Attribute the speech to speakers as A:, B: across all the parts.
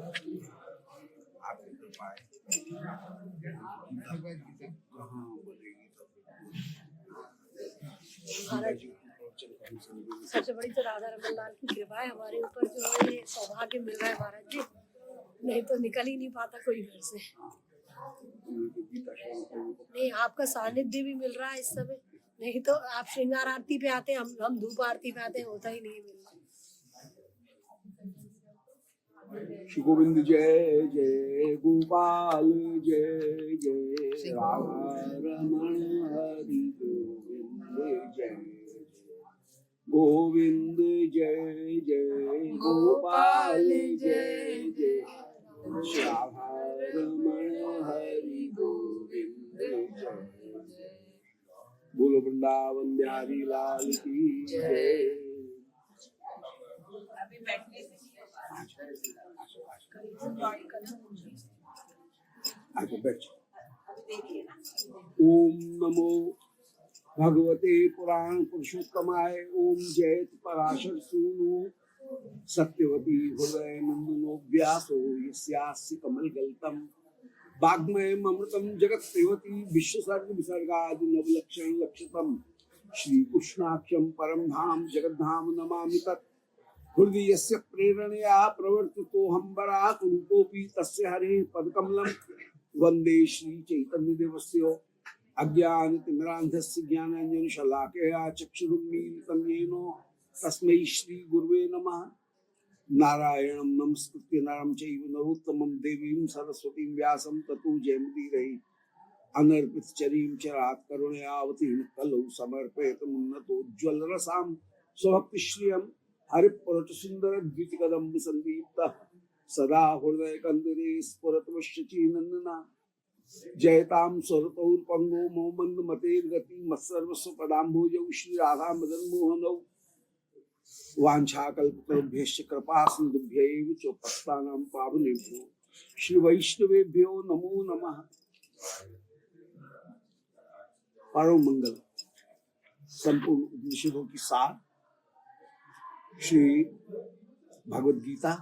A: आपकी कृपा है।
B: सबसे बड़ी तो राधा रमन लाल की कृपा है हमारे ऊपर, जो हमें ये सौभाग्य मिल रहा है महाराज जी, नहीं तो निकल ही नहीं पाता कोई घर से। नहीं, आपका सानिध्य भी मिल रहा है इस समय, नहीं तो आप श्रृंगार आरती पे आते, हम धूप आरती पे आते, होता ही नहीं मिल रहा।
A: श्री गोविंद जय जय गोपाल जय जय राधा रमण हरि गोविंद जय गोविंद जय जय गोपाल जय जय राधा रमण हरि गोविंद जय। बोलो वृंदावन बिहारी लाल की जय। ओम नमो भगवते पुराण पुरुषोत्तमाय। ओम जयत पराशर सूनु सत्यवती हृदय नंदनो व्यासो यस्यास्य कमलगल्तम वाग्मयम् अमृतम जगत सेवती विश्वसर्ग विसर्गादि नवलक्षण लक्षितम श्री कृष्णाक्षम परम धाम जगद्धाम नमामि तत् हृदयस्य प्रेरणया प्रवर्तितो हंबराक रूपोऽपि तस्य हरे पदकमलं वंदे श्री चैतन्य देवस्य अज्ञानतिमिरान्धस्य ज्ञानाञ्जनशलाकया चक्षुरुन्मीलितं येन तस्मै श्री गुरुवे नमः। नारायणं नमस्कृत्य नरं चैव नरोत्तमं देवीं सरस्वतीं व्यासं ततो जयमुदीरये। अनर्पितचरीं चरात् करुणयावतीं कलौ समर्पयतमुन्नतोज्ज्वलरसां स्वभक्तिश्रियं हरिपुरटसुन्दर द्वितिकदम्ब सन्दीप्तः सदा हृदयकन्दरे स्फुरतुश्चीनन्दना जयतां स्वरतौर्पङ्गो मो मन्दमतेर्गति मत्सर्वस्वपदाम्भोजौ श्रीराधा मदन मोहनौ वाञ्छाकल्पतरुभ्यश्च कृपा सिन्धुभ्यैव च पतितानां पावनेभ्यो श्रीवैष्णवेभ्यो नमो नमः। परम मंगल संपूर्ण उपनिषदों की सार श्री भगवद गीता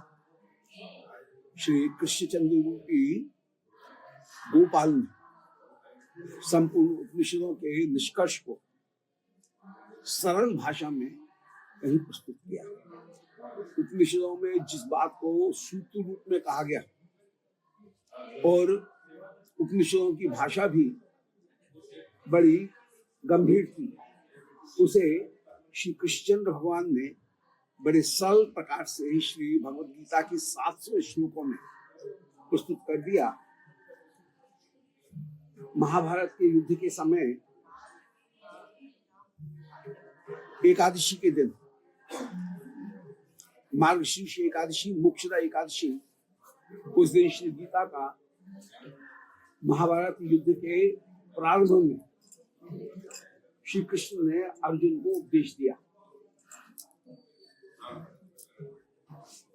A: श्री कृष्णचंद्र रूपी गोपाल ने संपूर्ण उपनिषदों के निष्कर्ष को सरल भाषा में कहीं प्रस्तुत किया। उपनिषदों में जिस बात को सूत्र रूप में कहा गया और उपनिषदों की भाषा भी बड़ी गंभीर थी, उसे श्री कृष्णचंद्र भगवान ने बड़े सरल प्रकार से श्री भगवद गीता की 700 श्लोकों में प्रस्तुत कर दिया। महाभारत के युद्ध के समय एकादशी के दिन, मार्गशीर्ष एकादशी, मोक्षदा एकादशी, उस दिन श्री गीता का महाभारत युद्ध के प्रारंभ में श्री कृष्ण ने अर्जुन को उपदेश दिया।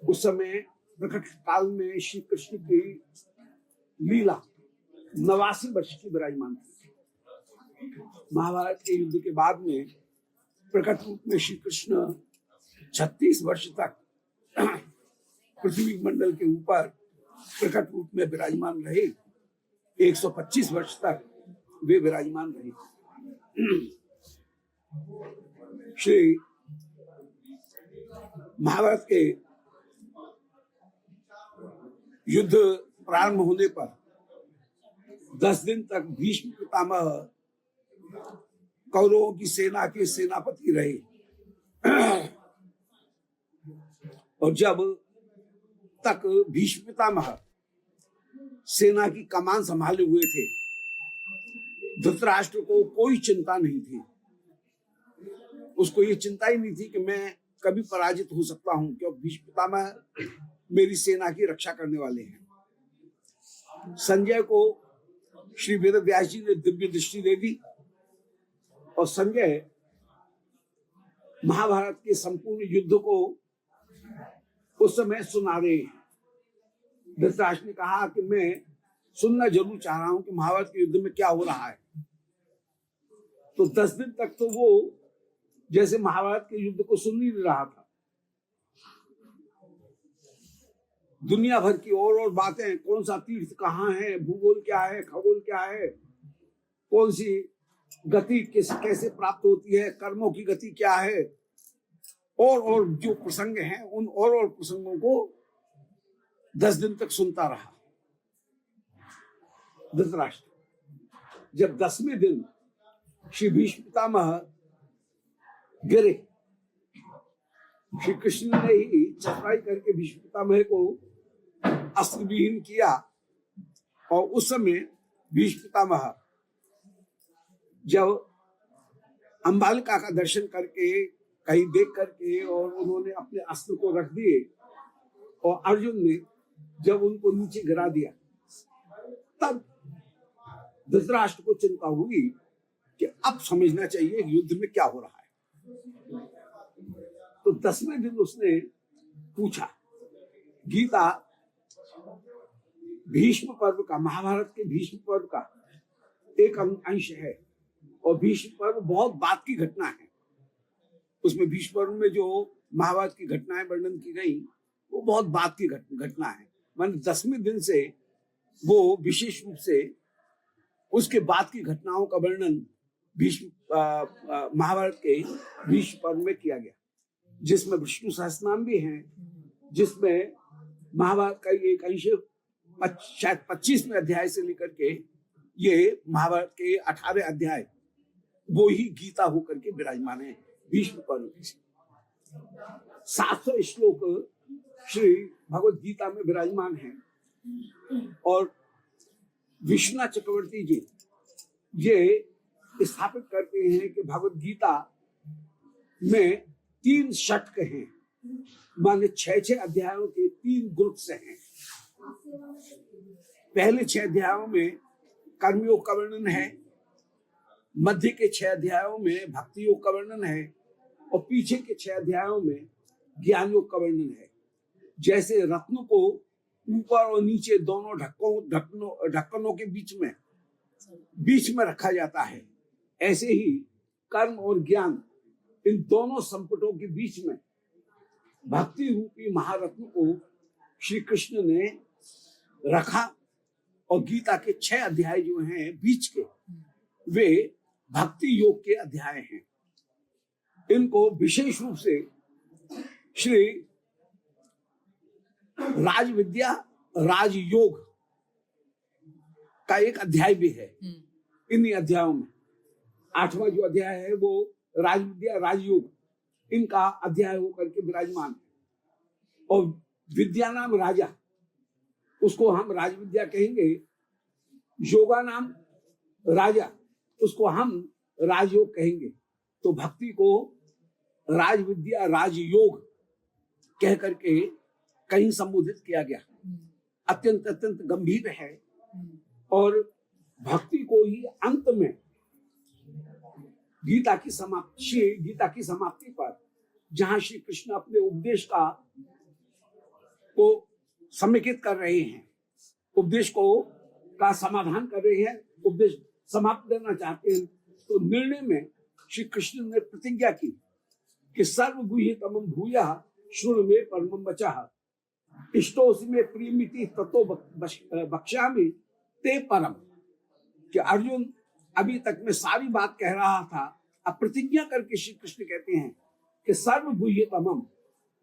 A: उस समय प्रकट काल में श्री कृष्ण की लीला 89 वर्ष की विराजमान थी। महाभारत के युद्ध के बाद में प्रकट रूप में श्री कृष्ण 36 वर्ष तक पृथ्वी मंडल के ऊपर प्रकट रूप में विराजमान रहे। 125 वर्ष तक वे विराजमान रहे। श्री महाभारत के युद्ध प्रारंभ होने पर 10 दिन तक भीष्म पितामह कौरवों की सेना के सेनापति रहे और जब तक भीष्म पितामह सेना की कमान संभाले हुए थे, धृतराष्ट्र को कोई चिंता नहीं थी। उसको ये चिंता ही नहीं थी कि मैं कभी पराजित हो सकता हूं, क्योंकि भीष्म पितामह मेरी सेना की रक्षा करने वाले हैं। संजय को श्री वेद व्यास जी ने दिव्य दृष्टि दे दी और संजय महाभारत के संपूर्ण युद्ध को उस समय सुना रहे हैं। धृतराष्ट्र ने कहा कि मैं सुनना जरूर चाह रहा हूं कि महाभारत के युद्ध में क्या हो रहा है। तो 10 दिन तक तो वो जैसे महाभारत के युद्ध को सुन नहीं रहा था। दुनिया भर की और बातें, कौन सा तीर्थ कहाँ है, भूगोल क्या है, खगोल क्या है, कौन सी गति कैसे प्राप्त होती है, कर्मों की गति क्या है, और जो प्रसंग हैं उन और प्रसंगों को 10 दिन तक सुनता रहा धृतराष्ट्र। जब 10वें दिन श्री भीष्म पितामह गिरे, श्री कृष्ण ने ही चतुराई करके भीष्म पितामह को अस्त्र विहीन किया, और उस समय भीष्म पितामह जब अंबालिका का दर्शन करके, कहीं देख करके, और उन्होंने अपने अस्त्र को रख दिए, और अर्जुन ने जब उनको नीचे गिरा दिया, तब धृतराष्ट्र को चिंता हुई कि अब समझना चाहिए युद्ध में क्या हो रहा है। तो 10वें दिन उसने पूछा, गीता भीष्म पर्व का, महाभारत के भीष्म पर्व का एक अंश है, और भीष्म पर्व बहुत बात की घटना है। उसमें भीष्म पर्व में जो महाभारत की घटनाएं वर्णन की गई वो बहुत बात की घटना है। मान 10वें दिन से वो विशेष रूप से उसके बाद की घटनाओं का वर्णन महाभारत के भीष्म पर्व में किया गया, जिसमें विष्णु सहस्त्रनाम भी हैं, जिसमें महाभारत का एक अंश शायद 25वें अध्याय से लेकर के ये महाभारत के 18 अध्याय वो ही गीता होकर के विराजमान है भीष्म पर्व की। 700 श्लोक श्री भगवत गीता में विराजमान हैं, और विश्वनाथ चक्रवर्ती जी ये स्थापित करते हैं कि भगवत गीता में 3 षटक हैं, माने 6 अध्यायों के 3 ग्रुप्स हैं। पहले 6 अध्यायों में कर्मयोग का वर्णन है, मध्य के 6 अध्यायों में भक्ति योग का वर्णन है, और पीछे के 6 अध्यायों में ज्ञान योग का वर्णन है। जैसे रत्न को ऊपर और नीचे दोनों ढक्कनों के बीच में रखा जाता है, ऐसे ही कर्म और ज्ञान इन दोनों संपुटों के बीच में भक्ति रूपी महारत्न को श्री कृष्ण ने रखा, और गीता के 6 अध्याय जो हैं बीच के, वे भक्ति योग के अध्याय हैं। इनको विशेष रूप से श्री राज विद्या राजयोग का एक अध्याय भी है। इन्हीं अध्यायों में 8वां जो अध्याय है वो राज विद्या राजयोग, इनका अध्याय होकर के विराजमान है। और विद्या नाम राजा, उसको हम राज विद्या कहेंगे, योगा नाम राजा, उसको हम राजयोग कहेंगे। तो भक्ति को राज विद्या राजयोग कह करके कहीं संबोधित किया गया, अत्यंत अत्यंत गंभीर है। और भक्ति को ही अंत में गीता की समाप्ति पर जहां श्री कृष्ण अपने उपदेश को समेकित कर रहे हैं, उपदेश का समाधान कर रहे हैं, उपदेश समाप्त करना चाहते हैं, तो निर्णय में श्री कृष्ण ने प्रतिज्ञा की कि सर्वगुह्यतमं भूयः शृणु मे परमं वचः इष्टोऽसि मे प्रियमिति ततो वक्ष्यामि ते परम। कि अर्जुन अभी तक मैं सारी बात कह रहा था, अब प्रतिज्ञा करके श्री कृष्ण कहते हैं कि सर्वगुह्यतमं,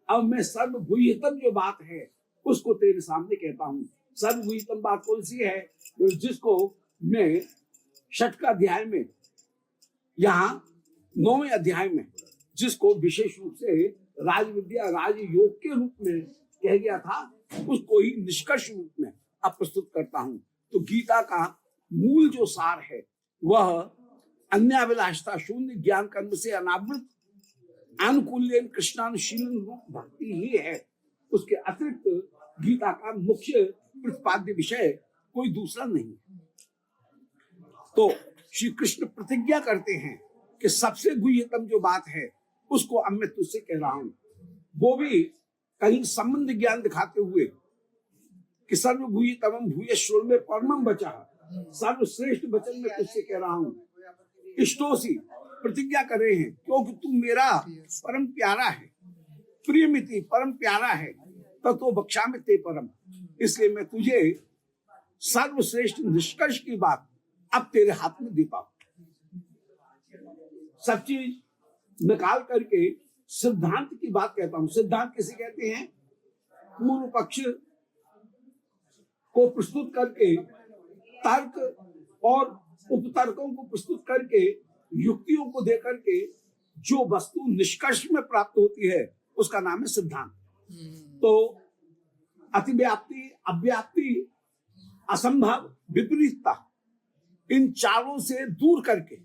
A: अब मैं सर्वगुह्यतम जो बात है उसको तेरे सामने कहता हूँ। सर्वगुह्यतम बात कौन सी है? जिसको मैं 6 अध्याय में, यहाँ 9वें अध्याय में, जिसको विशेष रूप से राज विद्या राजयोग के रूप में कह गया था, उसको ही निष्कर्ष रूप में अब प्रस्तुत करता हूँ। तो गीता का मूल जो सार है वह अन्याभिलाषता शून्य ज्ञान कर्म से अनावृत अनुकूल्यन कृष्णानुशीलन रूप भक्ति ही है। उसके अतिरिक्त गीता का मुख्य प्रतिपाद्य विषय कोई दूसरा नहीं। तो श्री कृष्ण प्रतिज्ञा करते हैं कि सबसे गुह्यतम जो बात है उसको अब मैं तुझसे कह रहा हूं, वो भी कहीं संबंध ज्ञान दिखाते हुए कि सर्वगुह्यतमं भूयः शृणु मे परमं वचः, सर्वश्रेष्ठ वचन में तुझसे कह रहा हूं। इष्टोसी, प्रतिज्ञा कर रहे हैं क्योंकि तू मेरा परम प्यारा है, प्रियमिति परम प्यारा है, ततो बक्षामि ते परम। इसलिए मैं तुझे सर्वश्रेष्ठ निष्कर्ष की बात अब तेरे हाथ में दे पाऊं। सब चीज निकाल करके सिद्धांत की बात कहता हूं। सिद्धांत किसे कहते हैं? पूर्व पक्ष को प्रस्तुत करके, तर्क और उपतर्कों को प्रस्तुत करके, युक्तियों को देकर के जो वस्तु निष्कर्ष में प्राप्त होती है उसका नाम है सिद्धांत। तो अतिव्याप्ति, अव्याप्ति, असंभव, विपरीतता, इन चारों से दूर करके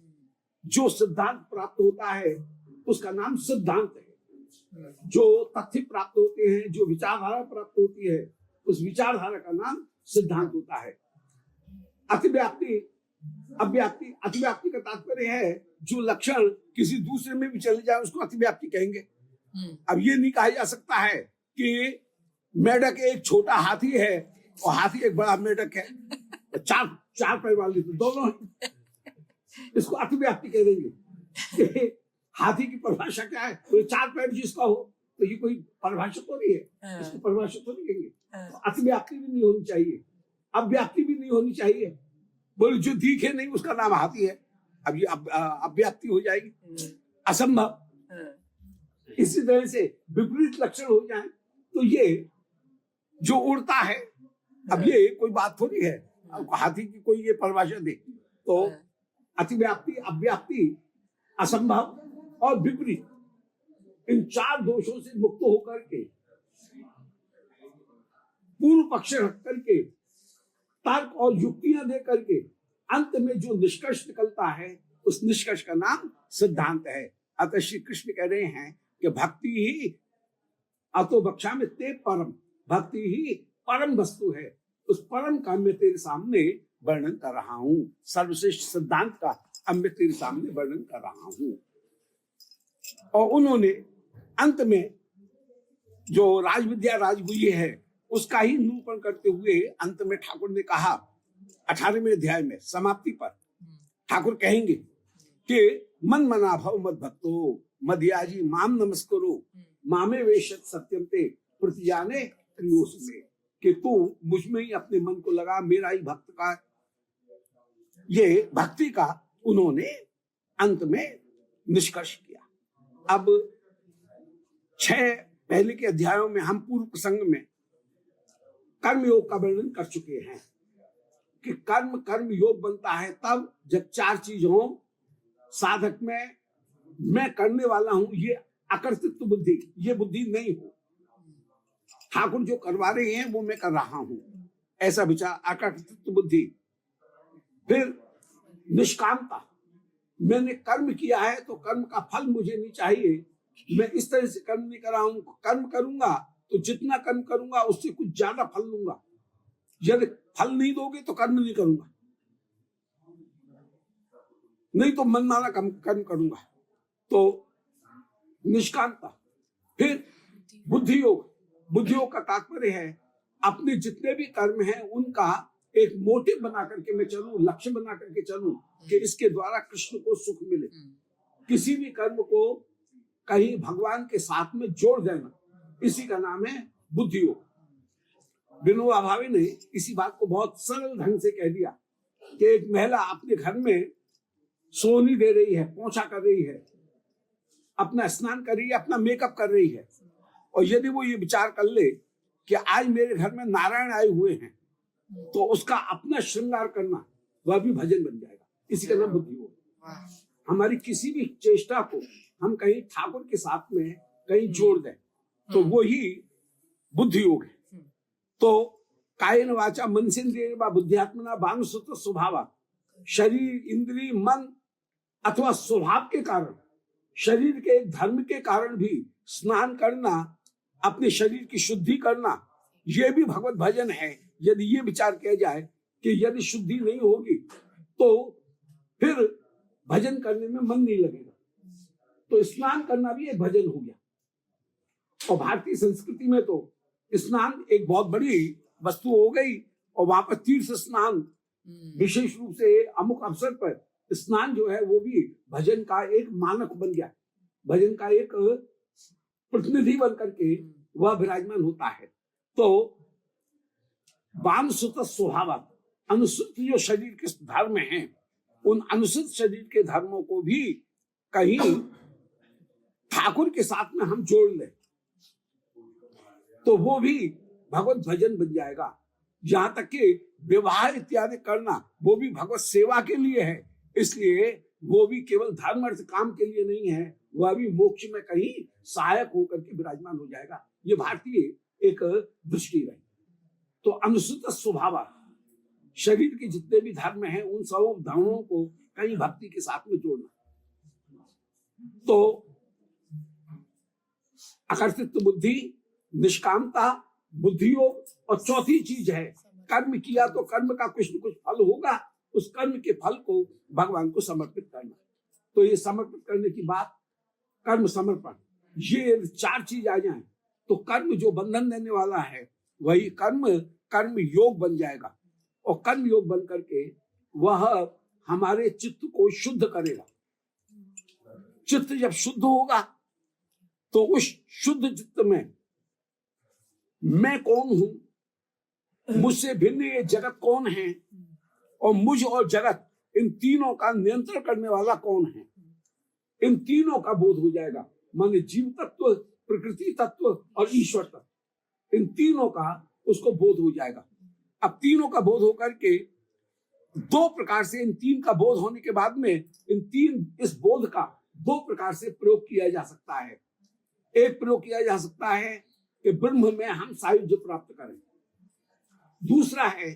A: जो सिद्धांत प्राप्त होता है उसका नाम सिद्धांत है। जो तथ्य प्राप्त होते हैं, जो विचारधारा प्राप्त होती है, उस विचारधारा का नाम सिद्धांत होता है। अतिव्याप्ति, अव्याप्ति, अतिव्याप्ति का तात्पर्य है जो लक्षण किसी दूसरे में भी चले जाए उसको अतिव्याप्ति कहेंगे। अब ये नहीं कहा जा सकता है कि मेढक एक छोटा हाथी है और हाथी एक बड़ा मेढक है, चार पैर वाले तो दोनों है, इसको अतिव्याप्ति कह देंगे। हाथी की परिभाषा क्या है? तो चार पैर जिसका हो तो ये कोई परिभाषा तो नहीं है, इसको परिभाषा तो नहीं कहेंगे। तो अतिव्याप्ति भी नहीं होनी चाहिए, अव्याप्ति भी नहीं होनी चाहिए। बोले जो दिखे नहीं उसका नाम हाथी है, अब ये अव्याप्ति हो जाएगी, असंभव। इसी तरह से विपरीत लक्षण हो जाए तो ये जो उड़ता है, अब ये कोई बात थोड़ी है हाथी की कोई ये परिभाषा दे। तो अतिव्याप्ति, अव्याप्ति, असंभव और विपरीत, इन चार दोषों से मुक्त होकर के, पूर्व पक्ष रख करके, तर्क और युक्तियां दे करके अंत में जो निष्कर्ष निकलता है उस निष्कर्ष का नाम सिद्धांत है। अतः श्री कृष्ण कह रहे हैं कि भक्ति ही अतो बक्षामि ते परम, भक्ति ही परम वस्तु है। उस परम का मैं तेरे सामने वर्णन कर रहा हूं, सर्वश्रेष्ठ सिद्धांत का अब मैं तेरे सामने वर्णन कर रहा हूं। और उन्होंने अंत में जो राजविद्या राजगुह्य है उसका ही निरूपण करते हुए अंत में ठाकुर ने कहा 18वें अध्याय में समाप्ति पर ठाकुर कहेंगे कि मन मना भव मद भक्तो मध्याजी माम नमस्करो मामे वेशत सत्यम ते प्रतिजाने प्रियोसुमे, कि तू मुझ में ही अपने मन को लगा, मेरा ही भक्त का। ये भक्ति का उन्होंने अंत में निष्कर्ष किया। अब 6 पहले के अध्यायों में हम पूर्व प्रसंग में कर्म योग का वर्णन कर चुके हैं कि कर्म योग बनता है तब जब 4 चीज हो साधक में। मैं करने वाला हूं ये अकर्तृत्व बुद्धि, ये बुद्धि नहीं हो, ठाकुर जो करवा रहे हैं वो मैं कर रहा हूं, ऐसा विचार, अकर्तृत्व बुद्धि। फिर निष्कामता, मैंने कर्म किया है तो कर्म का फल मुझे नहीं चाहिए, मैं इस तरह से कर्म नहीं कर रहा हूं। कर्म करूंगा तो जितना कर्म करूंगा उससे कुछ ज्यादा फल लूंगा, यदि फल नहीं दोगे तो कर्म नहीं करूंगा, नहीं तो मनमाना कर्म करूंगा। तो निष्कामता। फिर बुद्धि योग, बुद्धि योग का तात्पर्य है अपने जितने भी कर्म हैं उनका एक मोटिव बना करके मैं चलूं, लक्ष्य बना करके चलूं कि इसके द्वारा कृष्ण को सुख मिले। किसी भी कर्म को कहीं भगवान के साथ में जोड़ देना, इसी का नाम है बुद्धि योग। विनोबा भावे ने इसी बात को बहुत सरल ढंग से कह दिया कि एक महिला अपने घर में सोनी दे रही है, पोंछा कर रही है, अपना स्नान कर रही है, अपना मेकअप कर रही है, और यदि वो ये विचार कर ले कि आज मेरे घर में नारायण आए हुए हैं तो उसका अपना श्रृंगार करना वह भी भजन बन जाएगा। इसी का नाम बुद्धि योग। हमारी किसी भी चेष्टा को हम कहीं ठाकुर के साथ में कहीं जोड़ दें तो वो ही बुद्धि योग है। तो कायेन वाचा मनसेन्द्रिय वा बुद्ध्यात्मना भानुसुत स्वभाव, शरीर, इंद्रिय, मन अथवा स्वभाव के कारण, शरीर के एक धर्म के कारण भी स्नान करना, अपने शरीर की शुद्धि करना, यह भी भगवत भजन है। यदि ये विचार किया जाए कि यदि शुद्धि नहीं होगी तो फिर भजन करने में मन नहीं लगेगा, तो स्नान करना भी एक भजन हो गया। और भारतीय संस्कृति में तो स्नान एक बहुत बड़ी वस्तु हो गई, और वहां पर तीर्थ स्नान, विशेष रूप से अमुक अवसर पर स्नान जो है वो भी भजन का एक मानक बन गया, भजन का एक प्रतिनिधि बन करके वह विराजमान होता है। तो वामसुत स्वभाव, अनुसूत जो शरीर के धर्म हैं, उन अनुसूत शरीर के धर्मों को भी कहीं ठाकुर के साथ में हम जोड़ लें तो वो भी भगवत भजन बन जाएगा। जहां तक कि विवाह इत्यादि करना वो भी भगवत सेवा के लिए है, इसलिए वो भी केवल धर्म अर्थ काम के लिए नहीं है, वह भी मोक्ष में कहीं सहायक होकर के विराजमान हो जाएगा। ये भारतीय एक दृष्टि रही। तो अनुसूत स्वभाव, शरीर के जितने भी धर्म हैं उन सब धर्मों को कहीं भक्ति के साथ में जोड़ना। तो आकर्षित बुद्धि, निष्कामता, बुद्धि योग, और चौथी चीज है कर्म किया तो कर्म का कुछ न कुछ फल होगा, उस कर्म के फल को भगवान को समर्पित करना। तो ये समर्पित करने की बात, कर्म समर्पण, ये चार चीज आ जाए तो कर्म जो बंधन देने वाला है वही कर्म योग बन जाएगा। और कर्म योग बन करके वह हमारे चित्त को शुद्ध करेगा। चित्त जब शुद्ध होगा तो उस शुद्ध चित्त में मैं कौन हूं, मुझसे भिन्न ये जगत कौन है, और मुझ और जगत इन तीनों का नियंत्रण करने वाला कौन है, इन तीनों का बोध हो जाएगा। माने जीव तत्व, प्रकृति तत्व और ईश्वर तत्व, इन तीनों का उसको बोध हो जाएगा। अब तीनों का बोध होकर के दो प्रकार से, इन तीन का बोध होने के बाद में इस बोध का दो प्रकार से प्रयोग किया जा सकता है। एक प्रयोग किया जा सकता है कि ब्रह्म में हम सायुज्य प्राप्त करें। दूसरा है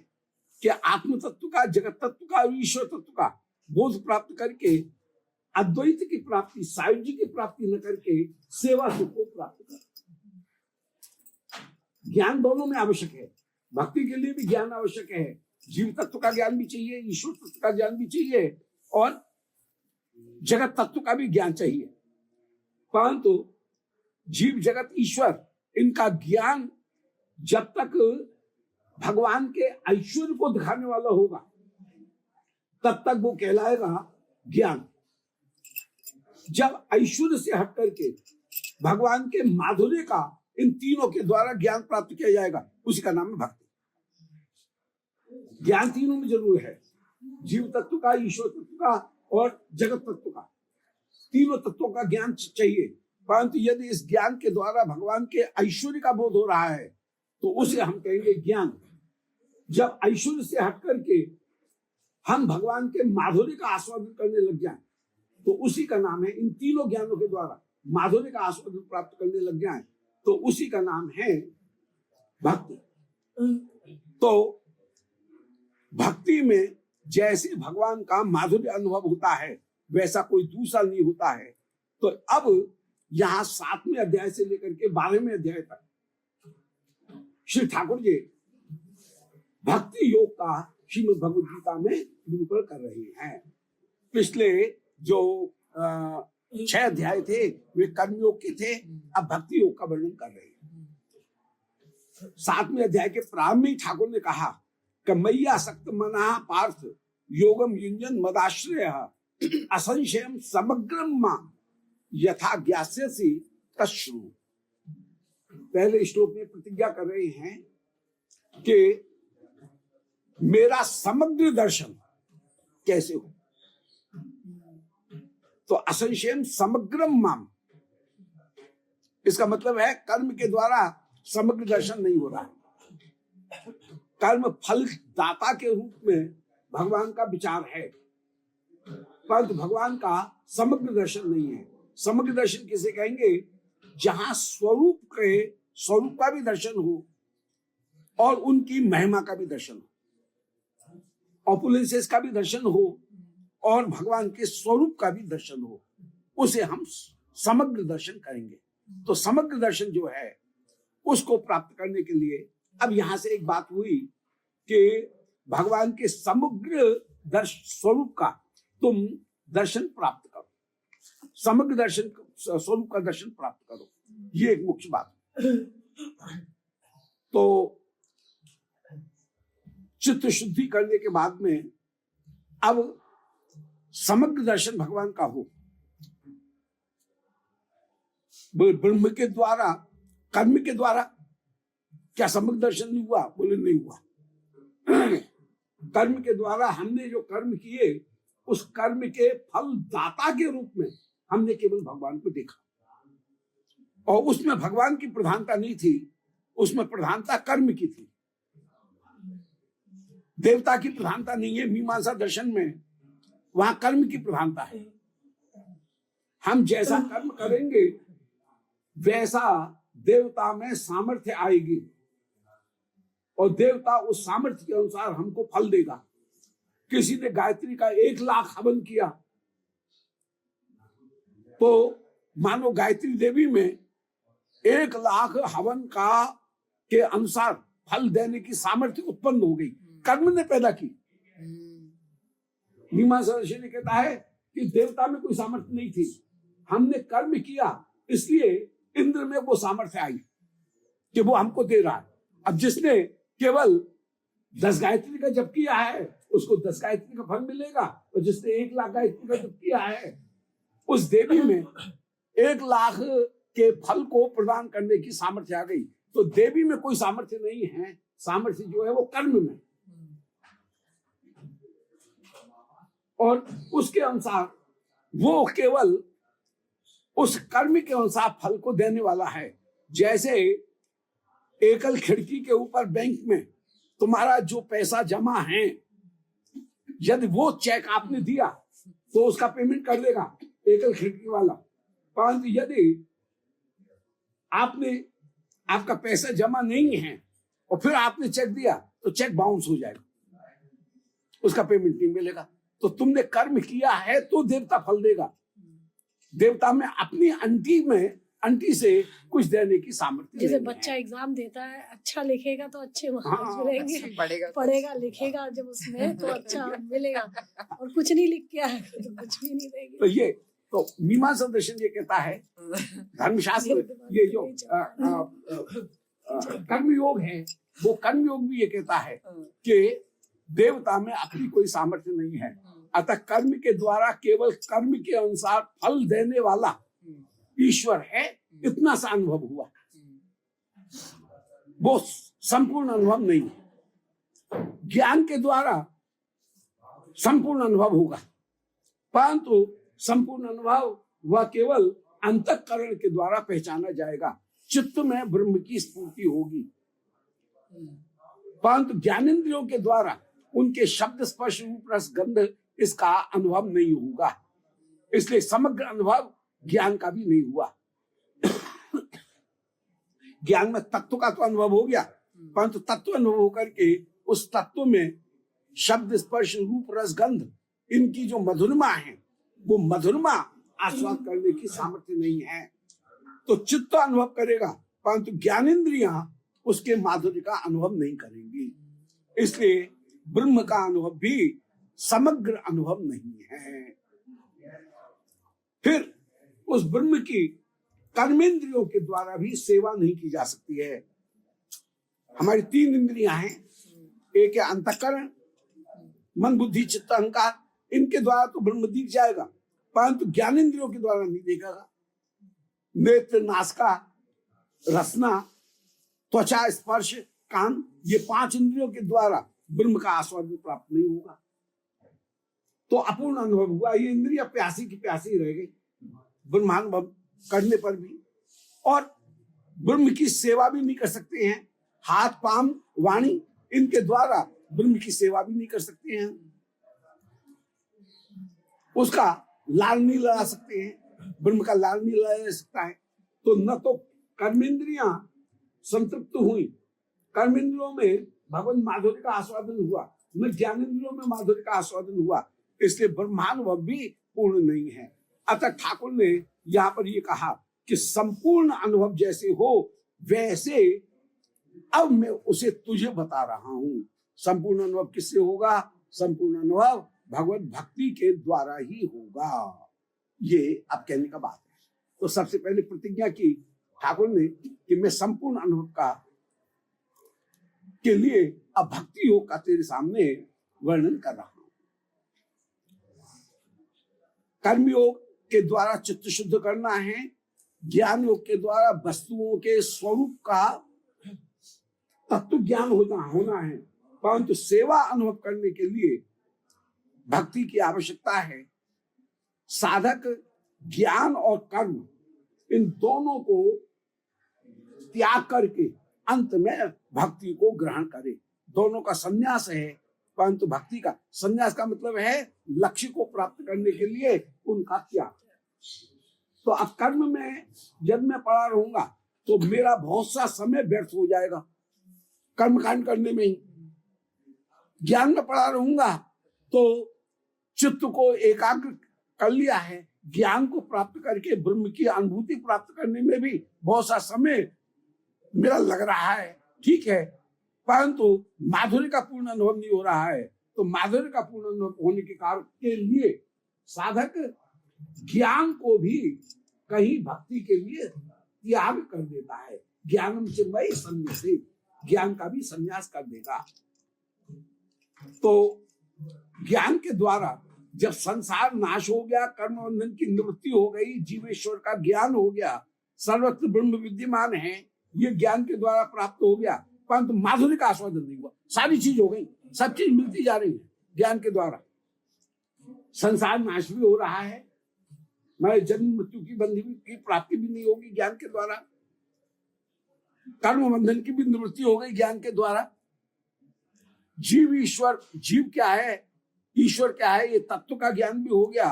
A: कि आत्म तत्व का, जगत तत्व का और ईश्वर तत्व का बोध प्राप्त करके अद्वैत की प्राप्ति, सायुज्य की प्राप्ति न करके सेवा सुख को प्राप्त करें। ज्ञान दोनों में आवश्यक है। भक्ति के लिए भी ज्ञान आवश्यक है, जीव तत्व का ज्ञान भी चाहिए, ईश्वर तत्व का ज्ञान भी चाहिए और जगत तत्व का भी ज्ञान चाहिए। परंतु जीव, जगत, ईश्वर, इनका ज्ञान जब तक भगवान के ऐश्वर्य को दिखाने वाला होगा तब तक वो कहलाएगा ज्ञान। जब ऐश्वर्य से हट करके भगवान के माधुर्य का इन तीनों के द्वारा ज्ञान प्राप्त किया जाएगा, उसी का नाम है भक्ति। ज्ञान तीनों में जरूर है, जीव तत्व का, ईश्वर तत्व का और जगत तत्व का, तीनों तत्वों का ज्ञान चाहिए। परंतु यदि इस ज्ञान के द्वारा भगवान के ऐश्वर्य का बोध हो रहा है तो उसे हम कहेंगे ज्ञान। जब ऐश्वर्य से हट करके हम भगवान के माधुर्य का आस्वादन करने लग जाएं तो उसी का नाम है, इन तीनों ज्ञानों के द्वारा माधुर्य का आस्वादन प्राप्त करने लग जाएं तो उसी का नाम है भक्ति। तो भक्ति में जैसे भगवान का माधुर्य अनुभव होता है वैसा कोई दूसरा नहीं होता है। तो अब यहां 7वें अध्याय से लेकर के 12वें अध्याय तक श्री ठाकुर जी भक्ति योग का श्रीमद् भगवद गीता में निरूपण कर रहे हैं। पिछले जो 6 अध्याय थे वे कर्मयोग के थे, अब भक्ति योग का वर्णन कर रहे हैं। 7वें अध्याय के प्रारंभ में ठाकुर ने कहा कि मैया सक्त मना पार्थ योगम युंजन मदाश्रय असंशयम समग्रम मां यथा ज्ञास्यसि तश्रु। पहले श्लोक में प्रतिज्ञा कर रहे हैं कि मेरा समग्र दर्शन कैसे हो। तो असंशयम समग्रम माम, इसका मतलब है कर्म के द्वारा समग्र दर्शन नहीं हो रहा है। कर्म फल दाता के रूप में भगवान का विचार है, परंतु भगवान का समग्र दर्शन नहीं है। समग्र दर्शन किसे कहेंगे? जहां स्वरूप का भी दर्शन हो और उनकी महिमा का भी दर्शन हो, ऑपुलेंसेस का भी दर्शन हो और भगवान के स्वरूप का भी दर्शन हो, उसे हम समग्र दर्शन करेंगे। तो समग्र दर्शन जो है उसको प्राप्त करने के लिए अब यहां से एक बात हुई कि भगवान के समग्र स्वरूप का तुम दर्शन प्राप्त करो, समग्र दर्शन स्वरूप का दर्शन प्राप्त करो, ये एक मुख्य बात। तो चित्त शुद्धि करने के बाद में अब समग्र दर्शन भगवान का हो, ब्रह्म के द्वारा, कर्म के द्वारा, क्या सम्यक दर्शन नहीं हुआ? बोले नहीं हुआ। कर्म के द्वारा हमने जो कर्म किए उस कर्म के फल दाता के रूप में हमने केवल भगवान को देखा, और उसमें भगवान की प्रधानता नहीं थी, उसमें प्रधानता कर्म की थी। देवता की प्रधानता नहीं है मीमांसा दर्शन में, वहां कर्म की प्रधानता है। हम जैसा कर्म करेंगे वैसा देवता में सामर्थ्य आएगी, और देवता उस सामर्थ्य के अनुसार हमको फल देगा। किसी ने गायत्री का 1 लाख हवन किया तो मानो गायत्री देवी में 1 लाख हवन का के अनुसार फल देने की सामर्थ्य उत्पन्न हो गई, कर्म ने पैदा की। मीमांसा दर्शन ने कहता है कि देवता में कोई सामर्थ्य नहीं थी, हमने कर्म किया इसलिए इंद्र में वो सामर्थ्य आई कि वो हमको दे रहा है। अब जिसने केवल 10 गायत्री का जप किया है उसको 10 गायत्री का फल मिलेगा, और जिसने 1 लाख गायत्री का जप किया है उस देवी में 1 लाख के फल को प्रदान करने की सामर्थ्य आ गई। तो देवी में कोई सामर्थ्य नहीं है, सामर्थ्य जो है वो कर्म में, और उसके अनुसार वो केवल उस कर्म के अनुसार फल को देने वाला है। जैसे एकल खिड़की के ऊपर बैंक में तुम्हारा जो पैसा जमा है, यदि वो चेक आपने दिया तो उसका पेमेंट कर देगा एकल खिड़की वाला, परंतु यदि आपका पैसा जमा नहीं है और फिर आपने चेक दिया तो चेक बाउंस हो जाएगा, उसका पेमेंट नहीं मिलेगा। तो तुमने कर्म किया है तो देवता फल देगा। देवता में अपनी अंटी से कुछ देने की सामर्थ्य।
B: जैसे बच्चा एग्जाम देता है, अच्छा लिखेगा तो अच्छे मार्क्स मिलेंगे, पढ़ेगा लिखेगा जब उसमें तो अच्छा मिलेगा, और कुछ नहीं लिख के आएगा तो कुछ भी नहीं देंगे।
A: तो ये तो मीमांसा दर्शन ये कहता है, धर्मशास्त्र ये जो कर्मयोग है वो कर्मयोग भी ये कहता है कि देवता में अपनी कोई सामर्थ्य नहीं है, अतः कर्म के द्वारा केवल कर्म के अनुसार फल देने वाला ईश्वर है, इतना सा अनुभव हुआ, वो संपूर्ण अनुभव नहीं है। ज्ञान के द्वारा संपूर्ण अनुभव होगा, परंतु संपूर्ण अनुभव वह केवल अंतःकरण के द्वारा पहचाना जाएगा, चित्त में ब्रह्म की स्फूर्ति होगी, परंतु ज्ञानेंद्रियों के द्वारा उनके शब्द स्पर्श रूप रस गंध इसका अनुभव नहीं होगा। इसलिए समग्र अनुभव ज्ञान का भी नहीं हुआ। ज्ञान में तत्व का तो अनुभव हो गया, परंतु तत्व अनुभव होकर के उस तत्व में शब्द स्पर्श रूप रस गंध इनकी जो मधुरमा है वो मधुरमा आस्वाद करने की सामर्थ्य नहीं है। तो चित्त अनुभव करेगा परंतु ज्ञानेंद्रियां उसके माधुर्य का अनुभव नहीं करेंगी। इसलिए ब्रह्म का अनुभव भी समग्र अनुभव नहीं है। फिर उस ब्रह्म की कर्मेंद्रियों के द्वारा भी सेवा नहीं की जा सकती है। हमारी 3 इंद्रियां हैं, एक है अंतःकरण, मन बुद्धि चित्त अहंकार, इनके द्वारा तो ब्रह्म दिख जाएगा, परंतु ज्ञानेंद्रियों के द्वारा नहीं देखेगा। नेत्र, नासिका, रसना, त्वचा, स्पर्श, कान, ये 5 इंद्रियों के द्वारा ब्रह्म का आस्वादन प्राप्त नहीं होगा, तो अपूर्ण अनुभव हुआ। ये इंद्रिया प्यासी की प्यासी रह गई ब्रह्मानुभव करने पर भी, और ब्रह्म की सेवा भी नहीं कर सकते हैं। हाथ, पांव, वाणी इनके द्वारा ब्रह्म की सेवा भी नहीं कर सकते हैं, उसका लाल नहीं लगा सकते हैं, ब्रह्म का लाल नहीं लगा जा सकता है। तो न तो कर्मेंद्रियां संतृप्त हुई, कर्मेंद्रियों में भगवान माधुर्य का आस्वादन हुआ, न ज्ञानेंद्रियों में माधुर्य का आस्वादन हुआ, इसलिए ब्रह्मानुभव भी पूर्ण नहीं है। अतः ठाकुर ने यहाँ पर ये कहा कि संपूर्ण अनुभव जैसे हो वैसे अब मैं उसे तुझे बता रहा हूं। संपूर्ण अनुभव किससे होगा? संपूर्ण अनुभव भगवत भक्ति के द्वारा ही होगा। ये अब कहने का बात है। तो सबसे पहले प्रतिज्ञा की ठाकुर ने कि मैं संपूर्ण अनुभव का के लिए अब भक्ति योग का तेरे सामने वर्णन कर रहा हूं। कर्मयोग के द्वारा चित्त शुद्ध करना है, ज्ञान योग के द्वारा वस्तुओं के स्वरूप का तत्व ज्ञान होना है, परंतु सेवा अनुभव करने के लिए भक्ति की आवश्यकता है। साधक ज्ञान और कर्म इन दोनों को त्याग करके अंत में भक्ति को ग्रहण करे। दोनों का संन्यास है, परंतु भक्ति का संन्यास का मतलब है लक्ष्य को प्राप्त करने के लिए उनका त्याग। तो अब कर्म में जब मैं पड़ा रहूंगा तो मेरा बहुत सा समय व्यर्थ हो जाएगा कर्मकांड करने में ही। ज्ञान में पड़ा रहूंगा तो चित्त को एकाग्र कर लिया है, ज्ञान को प्राप्त करके ब्रह्म की अनुभूति प्राप्त करने में भी बहुत सा समय मेरा लग रहा है, ठीक है, परंतु माधुर्य का पूर्ण अनुभव नहीं हो रहा है। तो माधुर्य का पूर्ण अनुभव होने के कारण के लिए साधक ज्ञान को भी कहीं भक्ति के लिए त्याग कर देता है। ज्ञानम चिन्मयि संन्यासे, ज्ञान का भी संन्यास कर देगा। तो ज्ञान के द्वारा जब संसार नाश हो गया, कर्म बंधन की निवृत्ति हो गई, जीवेश्वर का ज्ञान हो गया, सर्वत्र ब्रह्म विद्यमान है, ये ज्ञान के द्वारा प्राप्त हो गया, परंतु माधुर्य का आस्वादन नहीं हुआ। सारी चीज हो गई, सब चीज मिलती जा रही है ज्ञान के द्वारा। संसार नाश भी हो रहा है, मैं जन्म मृत्यु की बंधन की प्राप्ति भी नहीं होगी ज्ञान के द्वारा, कर्म बंधन की भी निवृत्ति हो गई ज्ञान के द्वारा। जीव ईश्वर, जीव क्या है, ईश्वर क्या है, ये तत्व का ज्ञान भी हो गया,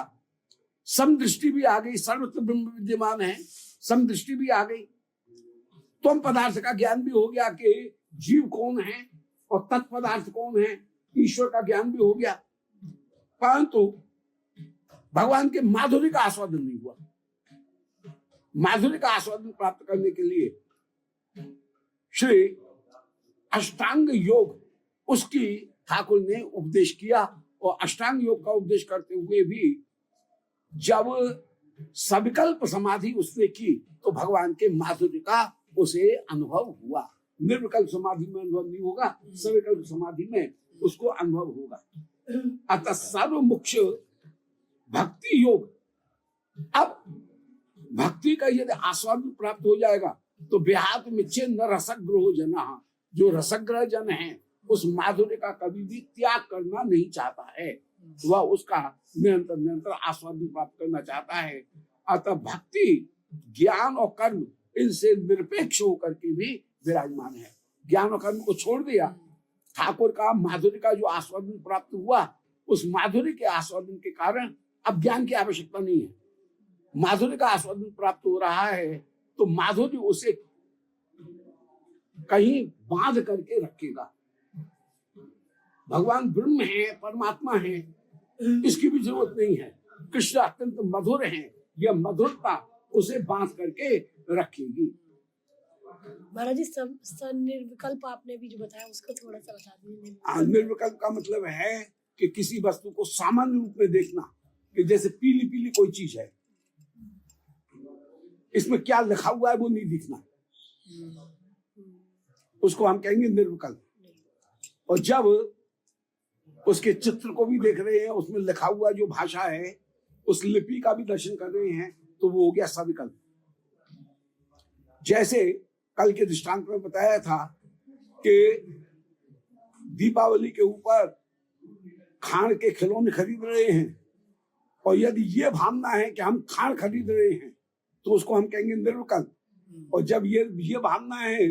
A: समदृष्टि भी आ गई, सर्वत्र ब्रह्म विद्यमान है, समदृष्टि भी आ गई। त्वम पदार्थ का ज्ञान भी हो गया कि जीव कौन है और तत्पदार्थ कौन है, ईश्वर का ज्ञान भी हो गया, परंतु भगवान के माधुर्य का आस्वादन नहीं हुआ। माधुर्य का आस्वादन प्राप्त करने के लिए श्री अष्टांग योग उसकी ठाकुर ने उपदेश किया, और अष्टांग योग का उपदेश करते हुए भी जब सविकल्प समाधि उसने की तो भगवान के माधुर्य का उसे अनुभव हुआ। निर्विकल्प समाधि में अनुभव नहीं होगा, सविकल्प समाधि में उसको अनुभव होगा। अतः सर्व मुख्य भक्ति योग। अब भक्ति का यदि आस्वादन प्राप्त हो जाएगा तो बेहात मिच्छे न रसग्रह जना, जो रसग्रह जन है उस माधुर्य का कभी भी त्याग करना नहीं चाहता है, वह उसका निरंतर निरंतर आस्वादन प्राप्त करना चाहता है। अतः भक्ति ज्ञान और कर्म इनसे निरपेक्ष होकर के भी विराजमान है। ज्ञान और कर्म को छोड़ दिया, ठाकुर का माधुर्य का जो आस्वादन प्राप्त हुआ, उस माधुर्य के आस्वादन के कारण अब ज्ञान की आवश्यकता नहीं है। माधुर्य का आस्वादन प्राप्त हो रहा है तो माधुर्य उसे कहीं बांध करके रखेगा। भगवान ब्रह्म है, परमात्मा है, इसकी भी जरूरत नहीं है। कृष्ण अत्यंत मधुर है, यह मधुरता उसे बांध करके रखेगी।
B: महाराज जी, निर्विकल्प आपने भी जो बताया उसको थोड़ा सा बता दीजिए।
A: निर्विकल्प का मतलब है कि किसी वस्तु को सामान्य रूप में देखना, कि जैसे पीली पीली कोई चीज है, इसमें क्या लिखा हुआ है वो नहीं दिखना, उसको हम कहेंगे निर्विकल्प। और जब उसके चित्र को भी देख रहे हैं, उसमें लिखा हुआ जो भाषा है उस लिपि का भी दर्शन कर रहे हैं, तो वो हो गया सविकल्प। जैसे कल के दृष्टांत में बताया था कि दीपावली के ऊपर खान के खिलौने खरीद रहे हैं, और यदि ये भावना है कि हम खान खरीद रहे हैं तो उसको हम कहेंगे निर्विकल्प। और जब ये भावना है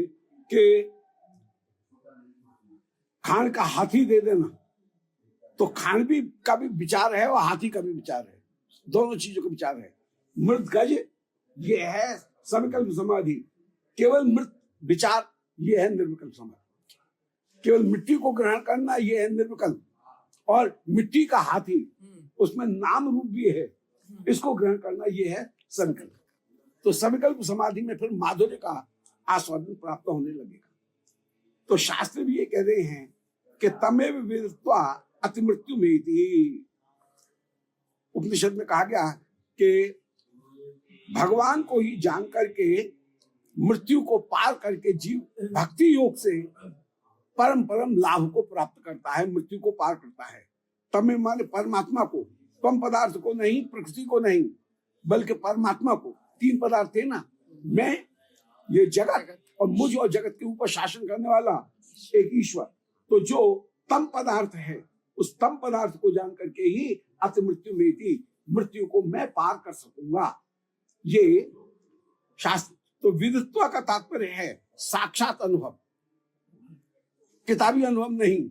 A: कि खान का हाथी दे देना, तो खान भी का भी विचार है और हाथी का भी विचार है, दोनों चीजों का विचार है। मृत गज ये है सविकल्प समाधि, केवल मृत विचार ये है निर्विकल्प समाधि। केवल मिट्टी को ग्रहण करना ये है निर्विकल्प, और मिट्टी का हाथी उसमें नाम रूप भी है, इसको ग्रहण करना ये है सविकल्प। तो सविकल्प समाधि में फिर माधुर्य का आस्वादन प्राप्त होने लगेगा। तो शास्त्र भी ये कह रहे हैं कि तमेव विदित्वा अति मृत्यु में थी। उपनिषद में कहा गया कि भगवान को ही जान करके मृत्यु को पार करके जीव भक्ति योग से परम परम लाभ को प्राप्त करता है, मृत्यु को पार करता है। तमेव माने परमात्मा को, तम पदार्थ को नहीं, प्रकृति को नहीं, बल्कि परमात्मा को। तीन पदार्थ थे ना, मैं, ये जगत और मुझ और जगत के ऊपर शासन करने वाला एक ईश्वर। तो जो तम पदार्थ है, उस तम पदार्थ को जान करके ही अति मृत्यु में थी, मृत्यु को मैं पार कर सकूंगा, ये शास्त्र। तो विदित्वा का तात्पर्य है साक्षात अनुभव, किताबी अनुभव नहीं,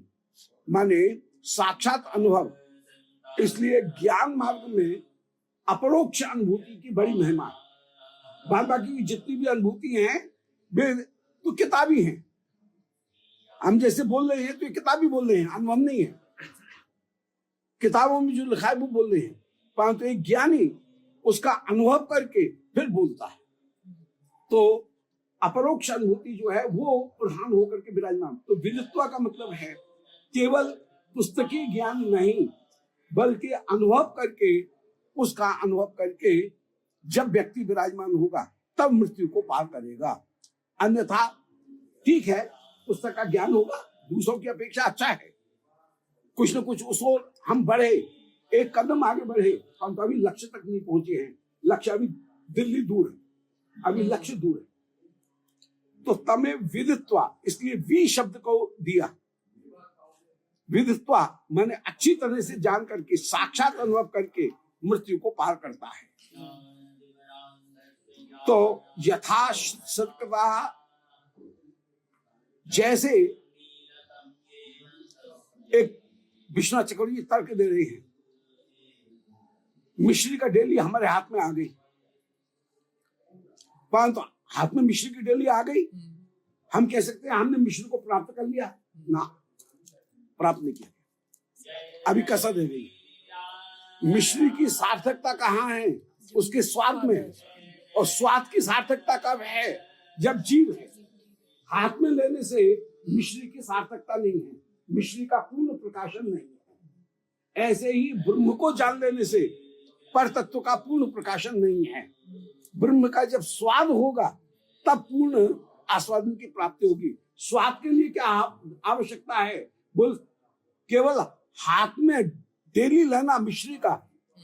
A: माने साक्षात अनुभव। इसलिए ज्ञान मार्ग में अपरोक्ष अनुभूति की बड़ी महिमा है। बाद बाकी जितनी भी अनुभूति हैं वे तो किताबी हैं। हम जैसे बोल रहे हैं तो ये किताबी बोल रहे हैं, अनुभव नहीं है। किताबों में जो लिखा है वो बोल रहे हैं, परंतु एक ज्ञानी उसका अनुभव करके फिर बोलता है। तो अपरोक्ष अनुभूति जो है वो प्रधान होकर के विराजमान। तो विदित्वा का मतलब है केवल पुस्तकीय ज्ञान नहीं, बल्कि अनुभव करके, उसका अनुभव करके जब व्यक्ति विराजमान होगा तब मृत्यु को पार करेगा। अन्यथा ठीक है, पुस्तक का ज्ञान होगा, दूसरों की अपेक्षा अच्छा है, कुछ न कुछ उस ओर हम बढ़े, एक कदम आगे बढ़े, हम तो अभी लक्ष्य तक नहीं पहुंचे हैं। लक्ष्य अभी दिल्ली दूर है, अभी लक्ष्य दूर है। तो तमे विदित्वा, इसलिए वी शब्द को दिया। विदित्वा माने अच्छी तरह से जान करके, साक्षात अनुभव करके मृत्यु को पार करता है। तो यथा सत्कता, जैसे एक विश्वनाथ चक्रवर्ती तर्क दे रहे हैं, मिश्री का डेली हमारे हाथ में आ गई, परंतु हाथ में मिश्री की डेली आ गई, हम कह सकते हैं हमने मिश्री को प्राप्त कर लिया? ना, प्राप्त नहीं किया, अभी कसर रह गई। मिश्री की सार्थकता कहाँ है? उसके स्वाद में है, और स्वाद की सार्थकता कब है? जब जीव है। हाथ में लेने से मिश्री की सार्थकता नहीं है, मिश्री का पूर्ण प्रकाशन नहीं है। ऐसे ही ब्रह्म को जान लेने से पर तत्व का पूर्ण प्रकाशन नहीं है। ब्रह्म का जब स्वाद होगा तब पूर्ण आस्वादन की प्राप्ति होगी। स्वाद के लिए क्या आवश्यकता है? बोल, केवल हाथ में डेली लेना, मिश्री का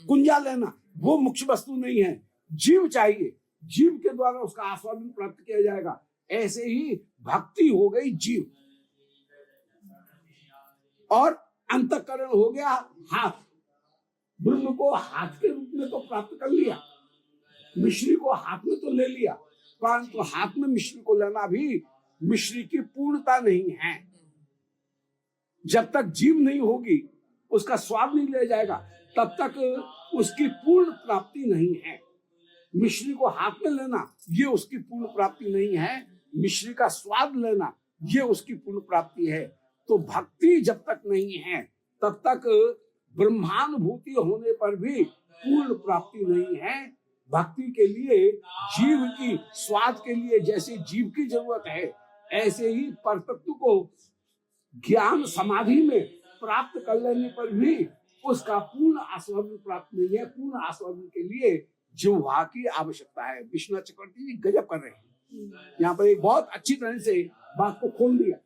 A: कुंजा लेना, वो मुख्य वस्तु नहीं है। जीव चाहिए, जीव के द्वारा उसका आस्वादन प्राप्त किया जाएगा। ऐसे ही भक्ति हो गई जीव, और अंतःकरण हो गया हाथ। ब्रह्म को हाथ के रूप में तो प्राप्त कर लिया, मिश्री को हाथ में तो ले लिया, परंतु हाथ में मिश्री को लेना भी मिश्री की पूर्णता नहीं है। जब तक जीव नहीं होगी, उसका स्वाद नहीं ले जाएगा, तब तक उसकी पूर्ण प्राप्ति नहीं है। मिश्री को हाथ में लेना ये उसकी पूर्ण प्राप्ति नहीं है, मिश्री का स्वाद लेना ये उसकी पूर्ण प्राप्ति है। तो भक्ति जब तक नहीं है तब तक ब्रह्मानुभूति होने पर भी पूर्ण प्राप्ति नहीं है। भक्ति के लिए, जीव की स्वाद के लिए जैसे जीव की जरूरत है, ऐसे ही परतत्व को ज्ञान समाधि में प्राप्त कर लेने पर भी उसका पूर्ण आस्वादन प्राप्त नहीं है। पूर्ण आस्वादन के लिए जिह्वा की आवश्यकता है। विश्वनाथ चक्रवर्ती जी गजब कर रहे हैं, यहाँ पर एक बहुत अच्छी तरह से बात को खोल दिया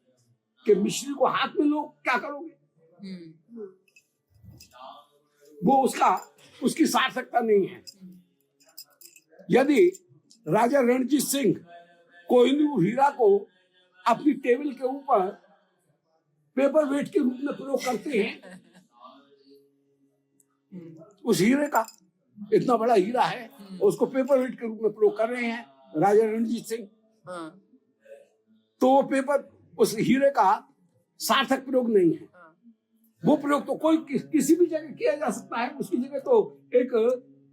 A: कि मिश्री को हाथ में लो, क्या करोगे? वो उसकी सार्थकता नहीं है। यदि राजा रणजीत सिंह कोहिनूर हीरा को अपनी टेबल के ऊपर पेपर वेट के रूप में प्रयोग करते हैं, उस हीरे का, इतना बड़ा हीरा है, उसको पेपर वेट के रूप में प्रयोग कर रहे हैं राजा रणजीत सिंह, तो वो पेपर, उस हीरे का सार्थक प्रयोग नहीं है। वो प्रयोग तो कोई किसी भी जगह किया जा सकता है। उसकी जगह तो एक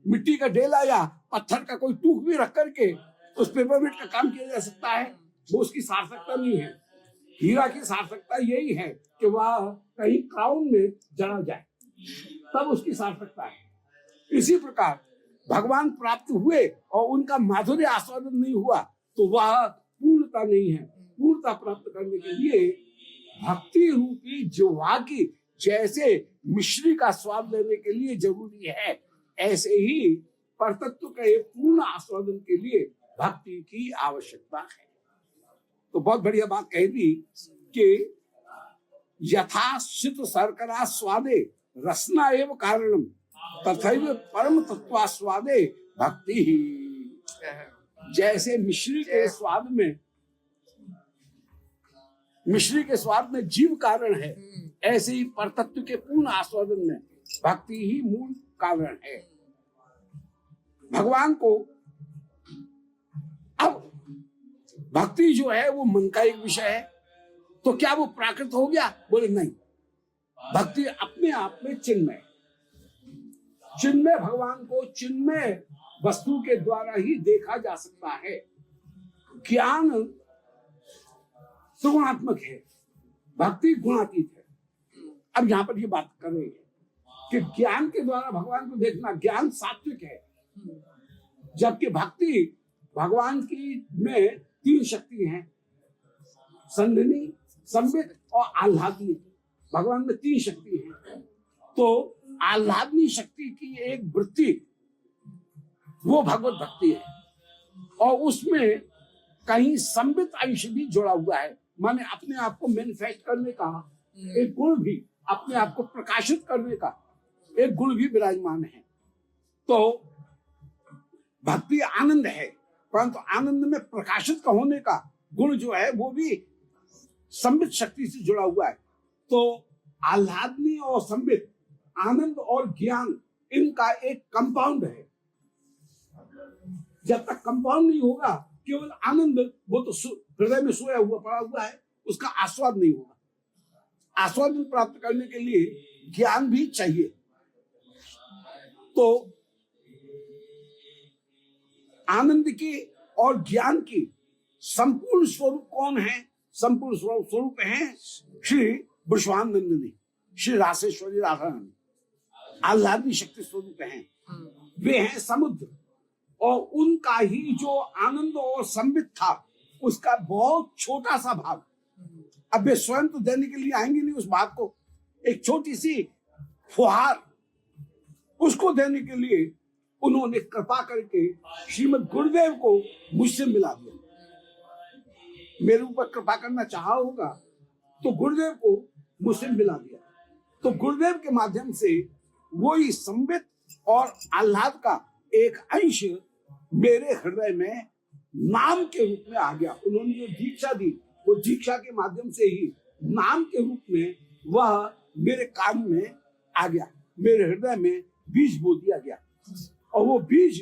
A: मिट्टी का डेला या पत्थर का कोई टूक भी रख करके उस पेपर वेट का काम किया जा सकता है। वो उसकी सार्थकता नहीं है। हीरा की सार्थकता यही है कि वह कहीं क्राउन में जड़ा जाए, तब उसकी सार्थकता है। इसी प्रकार भगवान प्राप्त हुए और उनका माधुर्य आस्वादन नहीं हुआ तो वह पूर्णता नहीं है। पूर्णता प्राप्त करने के लिए भक्ति रूपी जिह्वा की जैसे मिश्री का स्वाद लेने के लिए जरूरी है, ऐसे ही परतत्व के पूर्ण आस्वादन के लिए भक्ति की आवश्यकता है। तो बहुत बढ़िया बात कह दी कि यथा शीत शर्करा स्वादे रसना एवं कारणम तथैव परम तत्वास्वादे भक्ति ही। जैसे मिश्री के स्वाद में मिश्री के स्वाद में जीव कारण है, ऐसे ही परतत्व के पूर्ण आस्वादन में भक्ति ही मूल कारण है। भगवान को अब भक्ति जो है वो मन का एक विषय है, तो क्या वो प्राकृत हो गया? बोले नहीं, भक्ति अपने आप में चिन्मय, चिन्मय भगवान को चिन्मय वस्तु के द्वारा ही देखा जा सकता है। ज्ञान त्रिगुणात्मक है, भक्ति गुणातीत है। अब यहां पर ये बात कर रहे हैं कि ज्ञान के द्वारा भगवान को देखना, ज्ञान सात्विक है, जबकि भक्ति भगवान की में 3 शक्ति हैं, संधिनी, संबित और आह्लादनी। भगवान में 3 शक्ति हैं। तो आह्लादनी शक्ति की एक वृत्ति वो भगवत भक्ति है, और उसमें कहीं संबित अंश भी जुड़ा हुआ है, माने अपने आप को मैनिफेस्ट करने का एक गुण भी, अपने आप को प्रकाशित करने का एक गुण भी विराजमान है। तो भक्ति आनंद है, परंतु आनंद में प्रकाशित का होने का गुण जो है वो भी संबित शक्ति से जुड़ा हुआ है। तो आह्लादनी और संबित, आनंद और ज्ञान, इनका एक कंपाउंड है। जब तक कंपाउंड नहीं होगा, केवल आनंद, वो तो हृदय में सोया हुआ पड़ा हुआ है, उसका आस्वाद नहीं होगा। आस्वादन प्राप्त करने के लिए ज्ञान भी चाहिए। तो आनंद की और ज्ञान की संपूर्ण स्वरूप कौन है? संपूर्ण स्वरूप है श्री वृषभानंदिनी, श्री रासेश्वरी राधा रानी, आह्लादनी शक्ति स्वरूप हैं। वे हैं समुद्र, और उनका ही जो आनंद और संबित था, उसका बहुत छोटा सा भाग, अब वे स्वयं तो देने के लिए आएंगे नहीं उस भाग को, एक छोटी सी फुहार, उसको देने के लिए उन्होंने कृपा करके श्रीमद् गुरुदेव को मुझसे मिला दिया। मेरे ऊपर कृपा करना चाहा होगा तो गुरुदेव को मुझसे मिला दिया। तो गुरुदेव के माध्यम से वही संबित और आह्लाद का एक अंश मेरे हृदय में नाम के रूप में आ गया। उन्होंने जो दीक्षा दी, वो दीक्षा के माध्यम से ही नाम के रूप में वह मेरे कान में आ गया, मेरे हृदय में बीज बो दिया गया, और वो बीज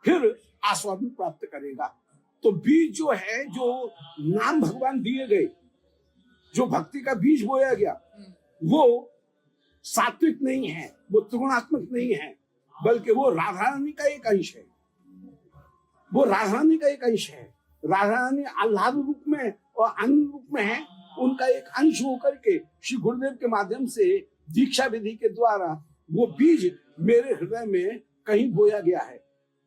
A: फिर आस्वादन प्राप्त करेगा। तो बीज जो है, जो नाम भगवान दिए गए, जो भक्ति का बीज बोया गया, वो सात्विक नहीं है, वो त्रिगुणात्मक नहीं है, बल्कि वो राधा रानी का एक अंश है। वो राधा रानी का एक अंश है। राधा रानी आह्लाद रूप में और आनंद रूप में है, उनका एक अंश होकर के श्री गुरुदेव के माध्यम से दीक्षा विधि के द्वारा वो बीज मेरे हृदय में कहीं बोया गया है।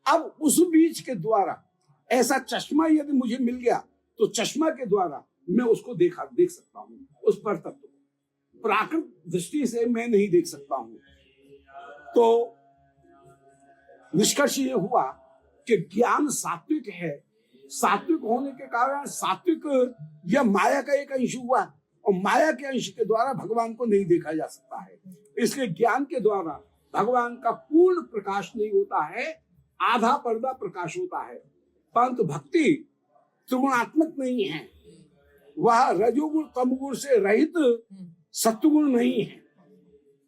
A: अब उस बीज के द्वारा ऐसा चश्मा यदि मुझे मिल गया, तो चश्मा के द्वारा मैं उसको देख सकता हूँ, उस पर तत्व को प्राकृत दृष्टि से मैं नहीं देख सकता हूँ। तो निष्कर्ष ये हुआ कि ज्ञान सात्विक है। सात्विक होने के कारण सात्विक यह माया का एक अंश हुआ, और माया के अंश के द्वारा भगवान को नहीं देखा जा सकता है। इसलिए ज्ञान के द्वारा भगवान का पूर्ण प्रकाश नहीं होता है, आधा पर्दा प्रकाश होता है। परंतु भक्ति त्रिगुणात्मक नहीं है, वह रजोगुण तमगुण से रहित सत्वगुण नहीं है।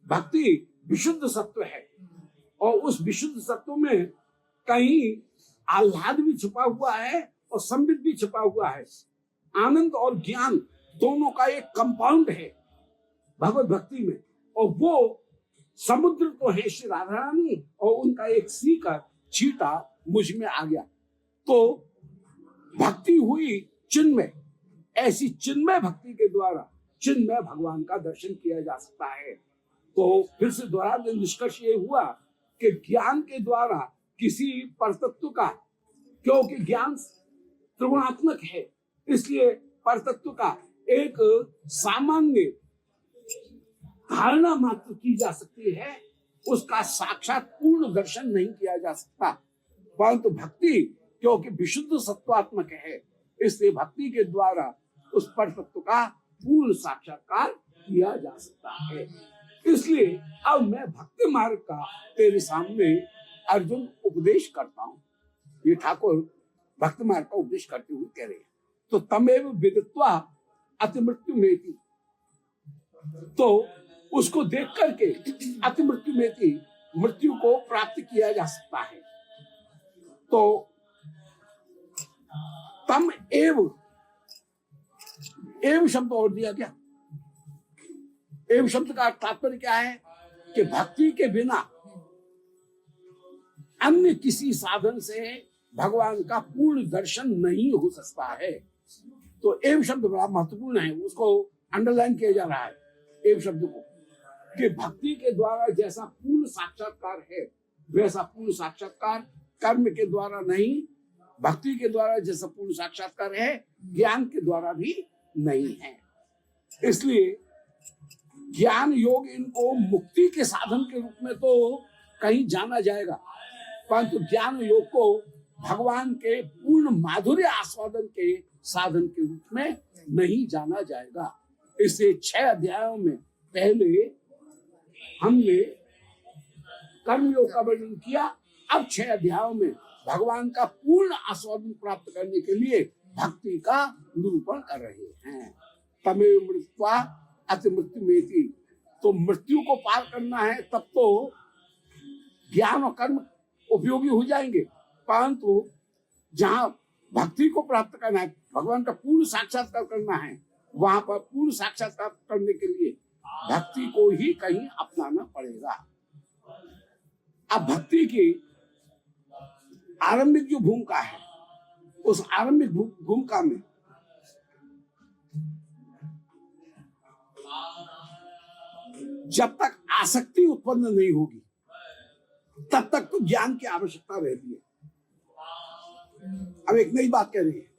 A: भक्ति विशुद्ध सत्व है, और उस विशुद्ध सत्व में कहीं आह्लाद भी छुपा हुआ है और संबित भी छुपा हुआ है। आनंद और ज्ञान दोनों का एक कंपाउंड है भगवत भक्ति में, और वो समुद्र तो है श्री राधा रानी, और उनका एक सीकर छींटा मुझ में आ गया। तो भक्ति हुई चिन्मय। ऐसी चिन्मय भक्ति के द्वारा चिन्मय भगवान का दर्शन किया जा सकता है। तो फिर से दोहरा दे, निष्कर्ष ये हुआ कि ज्ञान के द्वारा किसी परतत्व का, क्योंकि ज्ञान त्रिगुणात्मक है, इसलिए परतत्व का एक सामान्य धारणा मात्र की जा सकती है, उसका साक्षात पूर्ण दर्शन नहीं किया जा सकता। परंतु भक्ति क्योंकि विशुद्ध सत्वात्मक है, इसलिए भक्ति के द्वारा उस परतत्व का पूर्ण साक्षात्कार किया जा सकता है। इसलिए अब मैं भक्ति मार्ग का तेरे सामने अर्जुन उपदेश करता हूं। ये ठाकुर भक्ति मार्ग का उपदेश करते हुए कह रहे हैं। तो तमेव विदित्वा अति मृत्यु मेति, तो उसको देख करके अति मृत्यु मेति मृत्यु को प्राप्त किया जा सकता है। तो तम एव शब्द और दिया गया। एव शब्द का तात्पर्य क्या है कि भक्ति के बिना अन्य किसी साधन से भगवान का पूर्ण दर्शन नहीं हो सकता है। तो एव शब्द बड़ा महत्वपूर्ण है, उसको अंडरलाइन किया जा रहा है एव शब्द को, कि भक्ति के द्वारा जैसा पूर्ण साक्षात्कार है वैसा पूर्ण साक्षात्कार कर्म के द्वारा नहीं, भक्ति के द्वारा जैसा पूर्ण साक्षात्कार है ज्ञान के द्वारा भी नहीं है। इसलिए ज्ञान योग इनको मुक्ति के साधन के रूप में तो कहीं जाना जाएगा, परंतु ज्ञान योग को भगवान के पूर्ण माधुर्य आस्वादन के साधन के रूप में नहीं जाना जाएगा। इससे 6 अध्यायों में पहले हमने कर्मयोग का वर्णन किया, अब 6 अध्यायों में भगवान का पूर्ण आस्वादन प्राप्त करने के लिए भक्ति का निरूपण कर रहे हैं। तमेव मृत्वा अति मृत्यु मेति, तो मृत्यु को पार करना है तब तो ज्ञान और कर्म उपयोगी हो जाएंगे, परंतु जहां भक्ति को प्राप्त करना है, भगवान का पूर्ण साक्षात्कार करना है, वहां पर पूर्ण साक्षात्कार करने के लिए भक्ति को ही कहीं अपनाना पड़ेगा। अब भक्ति की आरंभिक जो भूमिका है, उस आरंभिक भूमिका में जब तक आसक्ति उत्पन्न नहीं होगी तब तक तो ज्ञान की आवश्यकता रहती है। अब एक नई बात कह रही है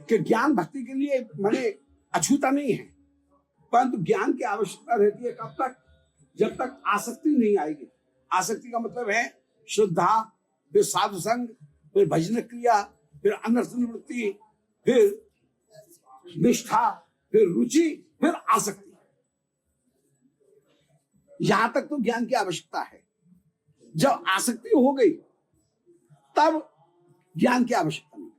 A: कि ज्ञान भक्ति के लिए माने अछूता नहीं है, परंतु ज्ञान की आवश्यकता रहती है कब तक, जब तक आसक्ति नहीं आएगी। आसक्ति का मतलब है श्रद्धा, फिर साधु संग, फिर भजन क्रिया, फिर अनर्थ निवृत्ति, फिर निष्ठा, फिर रुचि, फिर आसक्ति। यहां तक तो ज्ञान की आवश्यकता है। जब आसक्ति हो गई तब ज्ञान की आवश्यकता नहीं।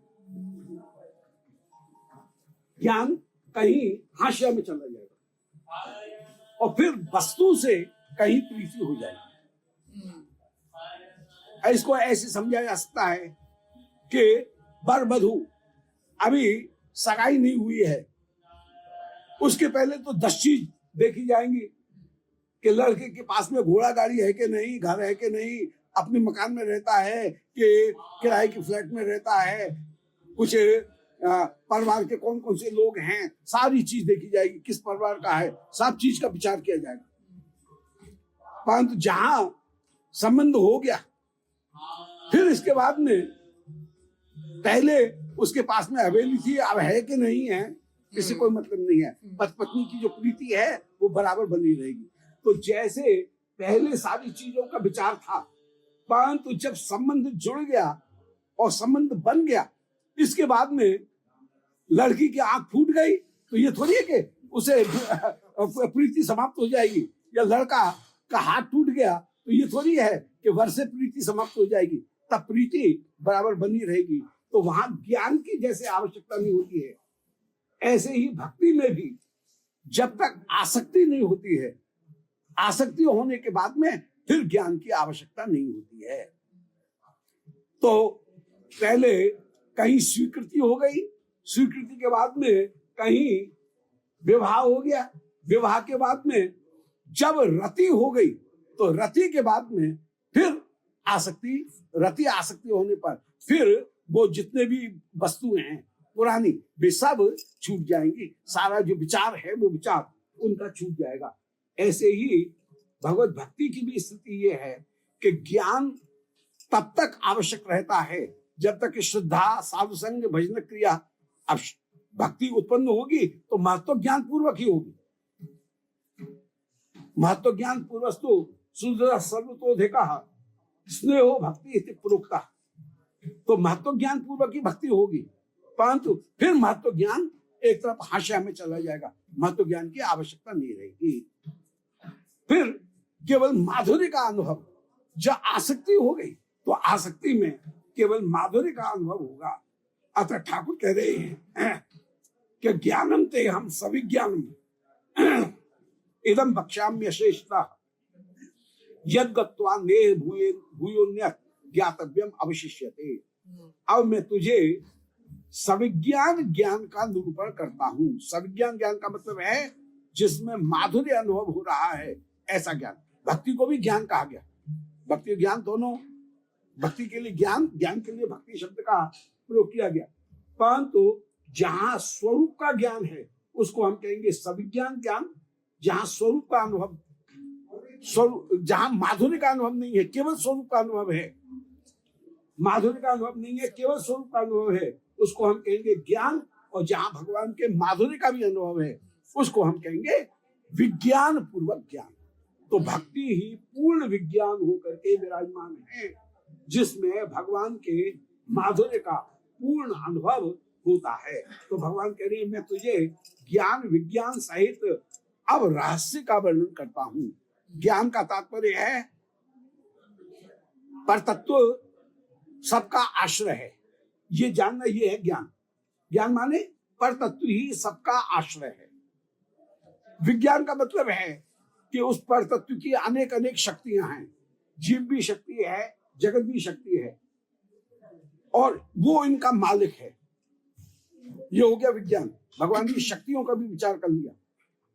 A: ज्ञान कहीं हाशिया में चला जाएगा और फिर वस्तु से कहीं प्रीति हो जाएगी। इसको ऐसे समझा जा सकता है कि वर वधू अभी सगाई नहीं हुई है, उसके पहले तो 10 चीज देखी जाएंगी कि लड़के के पास में घोड़ा गाड़ी है कि नहीं, घर है कि नहीं, अपने मकान में रहता है कि किराए के फ्लैट में रहता है, कुछ परिवार के कौन कौन से लोग हैं, सारी चीज देखी जाएगी, किस परिवार का है, सब चीज का विचार किया जाएगा। परंतु जहां संबंध हो गया फिर इसके बाद में पहले उसके पास में हवेली थी, अब है कि नहीं है इससे कोई मतलब नहीं है। पत्नी की जो प्रीति है वो बराबर बनी रहेगी। तो जैसे पहले सारी चीजों का विचार था, परंतु जब संबंध जुड़ गया और संबंध बन गया, इसके बाद में लड़की की आंख फूट गई तो ये थोड़ी है कि उसे प्रीति समाप्त हो जाएगी, या लड़का का हाथ टूट गया तो ये थोड़ी है कि वर से प्रीति समाप्त हो जाएगी, तब प्रीति बराबर बनी रहेगी। तो वहां ज्ञान की जैसे आवश्यकता नहीं होती है, ऐसे ही भक्ति में भी जब तक आसक्ति नहीं होती है, आसक्ति होने के बाद में फिर ज्ञान की आवश्यकता नहीं होती है। तो पहले कहीं स्वीकृति हो गई, स्वीकृति के बाद में कहीं विवाह हो गया, विवाह के बाद में जब रति हो गई तो रति के बाद में फिर आसक्ति, रति आसक्ति होने पर फिर वो जितने भी वस्तुएं हैं पुरानी वे सब छूट जाएंगी, सारा जो विचार है वो विचार उनका छूट जाएगा। ऐसे ही भगवत भक्ति की भी स्थिति ये है कि ज्ञान तब तक आवश्यक रहता है जब तक श्रद्धा, साधु संग, भजन क्रिया। अब भक्ति उत्पन्न होगी तो महत्व ज्ञान पूर्वक ही होगी। महत्व ज्ञान पूर्वस्तु सुदृढ़ सर्वतोधिका स्नेहो भक्ति इति प्रोक्ता। तो महत्व ज्ञान पूर्वक ही भक्ति होगी, परंतु फिर महत्व ज्ञान एक तरफ हाशिया में चला जाएगा, महत्व ज्ञान की आवश्यकता नहीं रहेगी। फिर केवल माधुर्य का अनुभव, जब आसक्ति हो गई तो आसक्ति में केवल माधुर्य का अनुभव होगा। अतः ठाकुर कह रहे हैं कि ज्ञानम ते हम सविज्ञानम इदम भक्ष्याम्य श्रेष्ठा यद गत्वा नेह भूयोन्यत ज्ञातव्यम अवशिष्यते। अब मैं तुझे सविज्ञान ज्ञान का निरूपण करता हूं। सविज्ञान ज्ञान का मतलब है जिसमें माधुर्य अनुभव हो रहा है, ऐसा ज्ञान। भक्ति को भी ज्ञान कहा गया, भक्ति ज्ञान दोनों। भक्ति के लिए ज्ञान, ज्ञान के लिए भक्ति शब्द का प्रयोग किया गया। परंतु जहां स्वरूप का ज्ञान है उसको हम कहेंगे सविज्ञान ज्ञान। जहां स्वरूप का अनुभव, जहां माधुर्य का अनुभव नहीं है, केवल स्वरूप का अनुभव है, माधुर्य का अनुभव नहीं है, केवल स्वरूप का अनुभव है, उसको हम कहेंगे ज्ञान। और जहां भगवान के माधुर्य का भी अनुभव है उसको हम कहेंगे विज्ञान पूर्वक ज्ञान। तो भक्ति ही पूर्ण विज्ञान होकर के विराजमान है, जिसमें भगवान के माधुर्य का पूर्ण अनुभव होता है। तो भगवान कह रहे हैं मैं तुझे ज्ञान विज्ञान सहित अब रहस्य का वर्णन करता हूं। ज्ञान का तात्पर्य है परतत्व सबका आश्रय है, ये जानना, ये है ज्ञान। ज्ञान माने परतत्व ही सबका आश्रय है। विज्ञान का मतलब है कि उस परतत्व की अनेक अनेक शक्तियां हैं, जीव भी शक्ति है, जगत भी शक्ति है, और वो इनका मालिक है। ये हो गया विज्ञान, भगवान की शक्तियों का भी विचार कर लिया।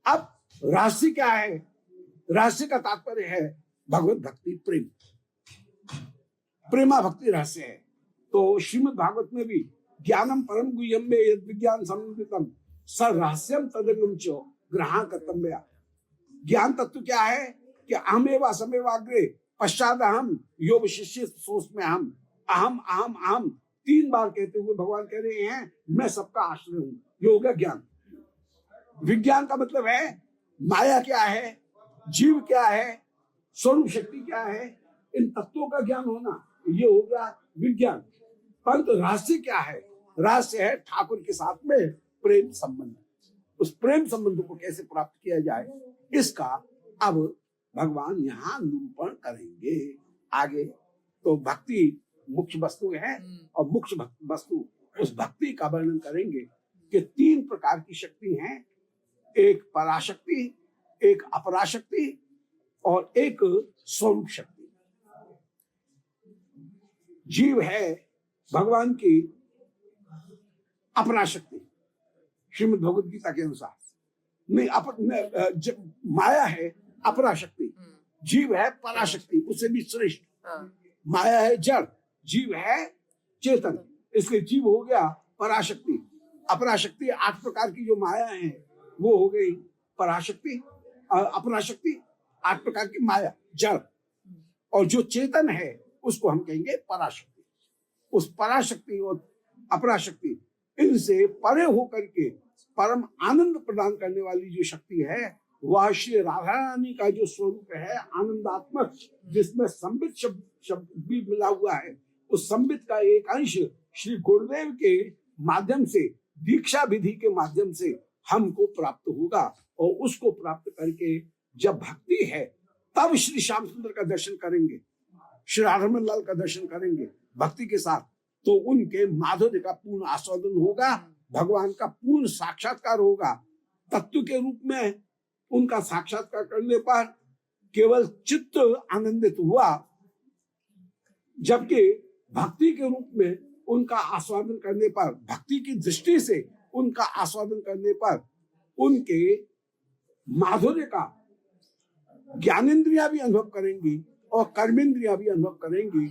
A: अब रहस्य क्या है? रहस्य का तात्पर्य है भगवत भक्ति, प्रेम, प्रेमा भक्ति रहस्य है। तो श्रीमद् भागवत में भी ज्ञानम परम गुह्यम में यद विज्ञान समन्वितम स रहस्यम तदंगम च ग्रहण कर्तव्य। ज्ञान तत्व क्या है कि अहमेव असमेवाग्रे पश्चात अहम योग शिष्य सोच में हम अहम अहम अहम 3 बार कहते हुए भगवान कह रहे हैं मैं सबका आश्रय हूं। ये हो गया ज्ञान। विज्ञान का मतलब है माया क्या है, जीव क्या है, स्वरूप शक्ति क्या है, इन तत्वों का ज्ञान होना, ये हो गया विज्ञान। परंतु रहस्य क्या है? रहस्य है ठाकुर के साथ में प्रेम संबंध। उस प्रेम संबंध को कैसे प्राप्त किया जाए, इसका अब भगवान यहाँ निरूपण करेंगे आगे। तो भक्ति मुख्य वस्तु है, और मुख्य वस्तु उस भक्ति का वर्णन करेंगे कि 3 प्रकार की शक्ति हैं, एक पराशक्ति, एक अपराशक्ति और एक स्वरूप शक्ति। जीव है भगवान की अपराशक्ति, श्रीमद् भगवद गीता के अनुसार। नहीं, माया है अपराशक्ति, जीव है पराशक्ति, उससे भी श्रेष्ठ। माया है जड़, जीव है चेतन, इसलिए जीव हो गया पराशक्ति। अपराशक्ति 8 प्रकार की जो माया है वो हो गई पराशक्ति। अपराशक्ति 8 प्रकार की माया जड़, और जो चेतन है उसको हम कहेंगे पराशक्ति। उस पराशक्ति और अपराशक्ति, इनसे परे होकर के परम आनंद प्रदान करने वाली जो शक्ति है वह श्री राधा रानी का जो स्वरूप है आनंदात्मक, जिसमें संबित शब्द भी मिला हुआ है, उस संबित का एक अंश श्री गुरुदेव के माध्यम से, दीक्षा विधि के माध्यम से हमको प्राप्त होगा। और उसको प्राप्त करके जब भक्ति है तब श्री श्याम सुंदर का दर्शन करेंगे, श्री राधारमण लाल का दर्शन करेंगे भक्ति के साथ, तो उनके माधुर्य का पूर्ण आस्वादन होगा, भगवान का पूर्ण साक्षात्कार होगा। तत्व के रूप में उनका साक्षात्कार करने पर केवल चित्त आनंदित हुआ, जबकि भक्ति के रूप में उनका आस्वादन करने पर, भक्ति की दृष्टि से उनका आस्वादन करने पर उनके माधुर्य का ज्ञानेन्द्रियां भी अनुभव करेंगी और कर्मेंद्रियां भी अनुभव करेंगी,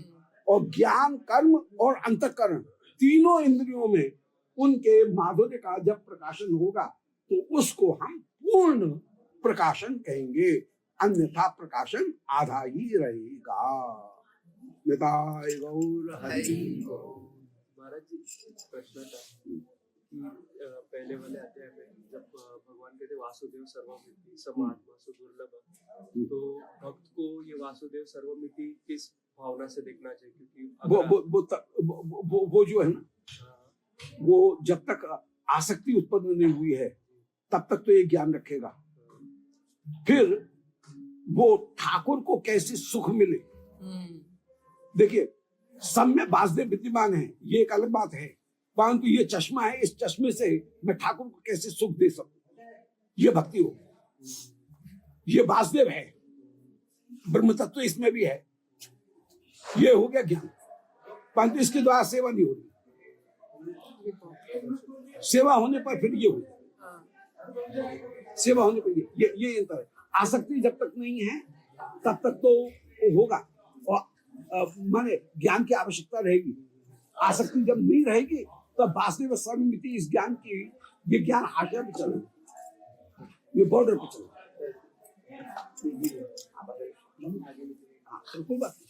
A: और ज्ञान, कर्म और अंतःकरण तीनों इंद्रियों में उनके माधुर्य का जब प्रकाशन होगा तो उसको हम पूर्ण प्रकाशन कहेंगे, अन्यथा प्रकाशन आधा ही रहेगा। निताय गौर हरि।
C: महाराज जी प्रश्न था कि पहले वाले अध्याय में जब भगवान कहते वासुदेव सर्वमिति समात्मा सुदुर्लभ, तो भक्त को ये वासुदेव सर्वमिति किस भावना से देखना चाहिए? क्योंकि
A: वो जो है ना, वो जब तक आसक्ति उत्पन्न नहीं हुई है तब तक तो ये ज्ञान रखेगा। फिर वो ठाकुर को कैसे सुख मिले, देखिए सब में वासुदेव विद्यमान है, ये एक अलग बात है, परंतु ये चश्मा है, इस चश्मे से मैं ठाकुर को कैसे सुख दे सकूं, ये भक्ति हो। ये वासुदेव है, ब्रह्म तत्व इसमें भी है, ये हो गया ज्ञान। परंतु इसके द्वारा सेवा नहीं हो रही, सेवा होने पर फिर ये हो, सेवा होने पर ये अंतर है। आसक्ति जब तक नहीं है तब तक तो होगा, और माने ज्ञान की आवश्यकता रहेगी। आसक्ति जब नहीं रहेगी तब वासुदेव सर्वमिति इस ज्ञान की, ये ज्ञान हाशिया पे चलेगा, ये बॉर्डर पे चलेगा। कोई बात नहीं।